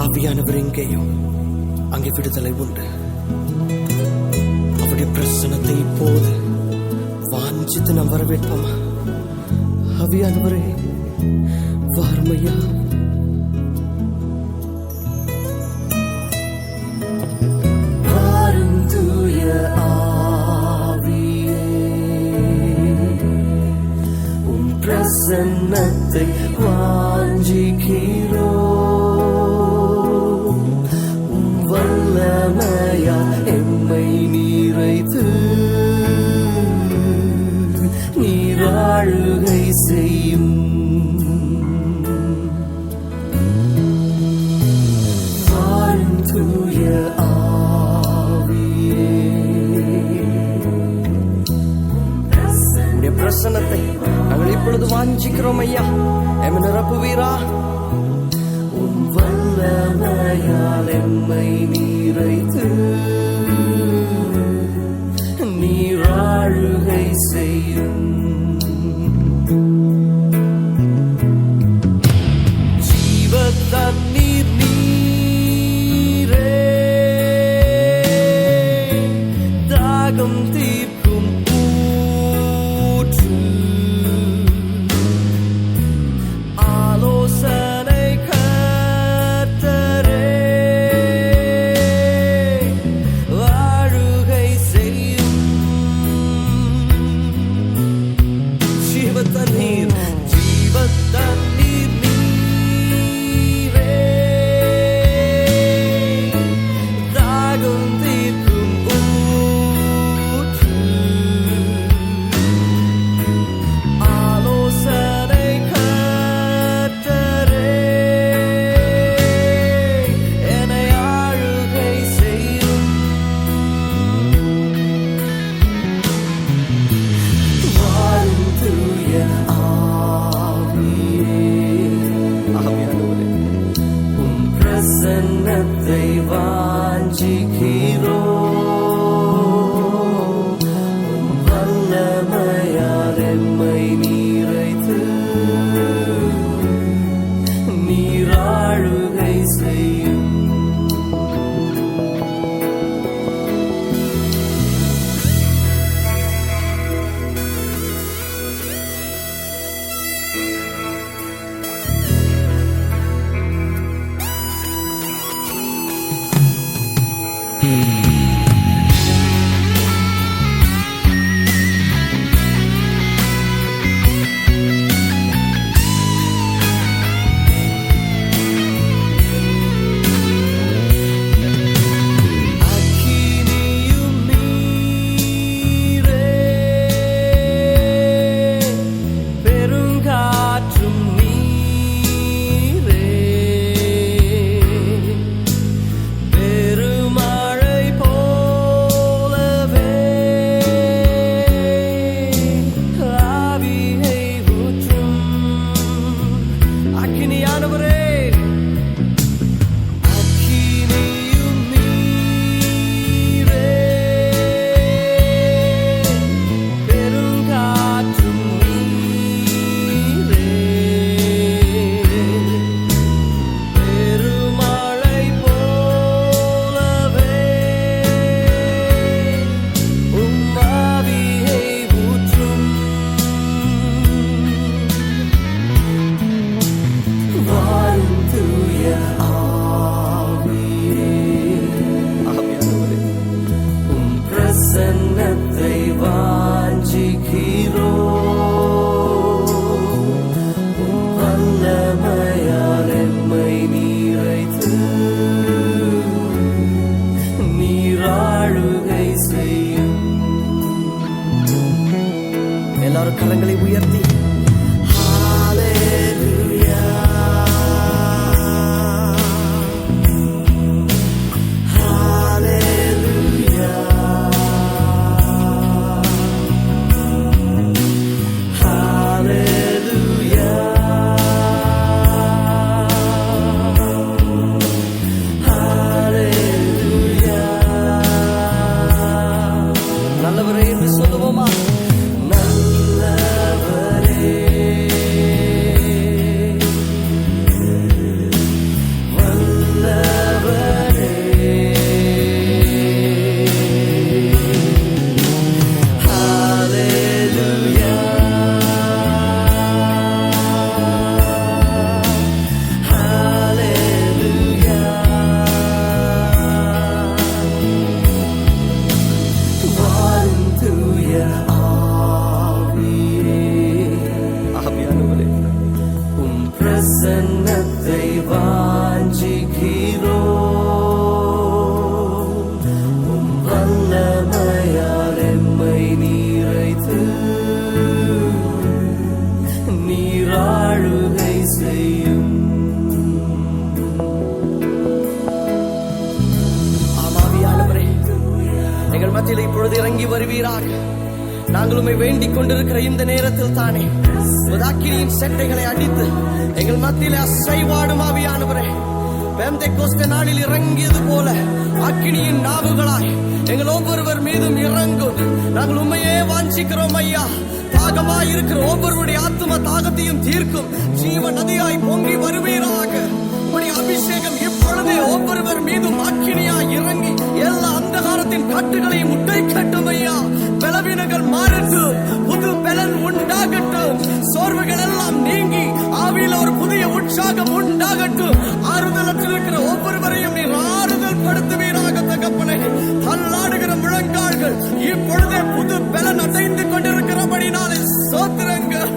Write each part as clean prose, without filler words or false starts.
ஆவியானவர் எங்கேயும் அங்கே விடுதலை உண்டு. அவருடைய பிரசனத்தை இப்போது வாஞ்சித்து நாம் வரவேற்போமா? ஆவியானவரே வாருமையா. வாரும் தூய ஆவியே, உம் பிரசன்னத்தை வாஞ்சிக்கிறோ. வல்லமையா எம்மை நீரைத்து நீராளுகை செய்யும். வாரும் தூய ஆவியே, உம்முடைய பிரசன்னத்தை நாங்கள் இப்பொழுது வாஞ்சிக்கிறோம் ஐயா. எம்மை நிரப்புவீரா? வல்லமையால் எம்மை நீரைத்து நீராளுகை செய்யும். ஜீவ தண்ணீர் நீரே, தாகம் தீர்க்கும் ஊற்று, ஆலோசனை பிரசன்னத்தை வாஞ்சிக்கிறோ. வல்லமையால் எம்மை நீரைத்து நீராளுகை செய்யும். எல்லாரும் கரங்களை உயர்த்தி சொல்லுவோமா? நல்லவரே, வல்லவரே, ஹல்லேலூயா, ஹல்லேலூயா. வாரும் தூய ஆவியே, ஆவியானவரே, உம் பிரசன்னத்தை வாஞ்சிக்கிறோம். உம் வல்லமையால் எம்மை நிறைத்து நீராளுகை செய்யும். ஆமாவியானவரே, எங்கள் மத்தியில் இப்பொழுது இறங்கி வருவீராக. நாங்கள் உம்மை வேண்டிக் கொண்டிருக்கிற இந்த நேரத்தில் தானே அக்கினியின் செட்டைகளை அடித்து எங்கள் மத்தியிலே அசைவாடும் ஆவியானவரே, பெந்தெக்கோஸ்தே நாளில் இறங்கியது போல அக்கினியின் நாவுகளாய் எங்கள் ஒவ்வொருவர் மீதும் இறங்கும். நாங்கள் உண்மையே வாஞ்சிக்கிறோம் ஐயா. தாகமாய் இருக்கிற ஒவ்வொருவருடைய ஆத்தும தாகத்தையும் தீர்க்கும் ஜீவ நதியாய் பொங்கி வருவீராக. உம்முடைய அபிஷேகம் இப்பொழுதே ஒவ்வொருவர் மீதும் அக்கினியாய் இறங்கி எல்லா அந்தகாரத்தின் கட்டுகளையும் உடைக்கட்டும் ஐயா. பலவீனங்கள் மாறட்டும், புது பலன் உண்டாகட்டும், சோர்வுகள் எல்லாம் நீங்கி ஆவியில் ஒரு புதிய உற்சாகம் உண்டாகட்டும். ஆறுதலத்தில் இருக்கிற ஒவ்வொருவரையும் நீர் ஆறுதல் படுத்துவீராக தகப்பனே. தள்ளாடுகிற முழங்கால்கள் இப்பொழுதே புது பலன் அடைந்து கொண்டிருக்கிறபடினாலே ஸ்தோத்திரங்கள்.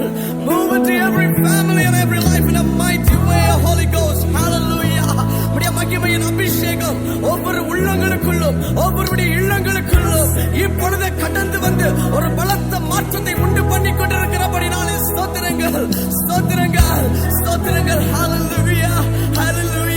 Move into every family and every life in a mighty way, Holy Ghost. Hallelujah. உம்முடைய மகிமையின் அபிஷேகம் ஒவ்வொரு உள்ளங்களுக்குள்ளும் ஒவ்வொருடைய இல்லங்களுக்குள்ளும் இப்பொழுதே கடந்து வந்து ஒரு பலத்த மாற்றத்தை உண்டு பண்ணி கொண்டிருக்கிறபடினாலே ஸ்தோத்திரங்கள், ஸ்தோத்திரங்கள், ஸ்தோத்திரங்கள். Hallelujah, hallelujah.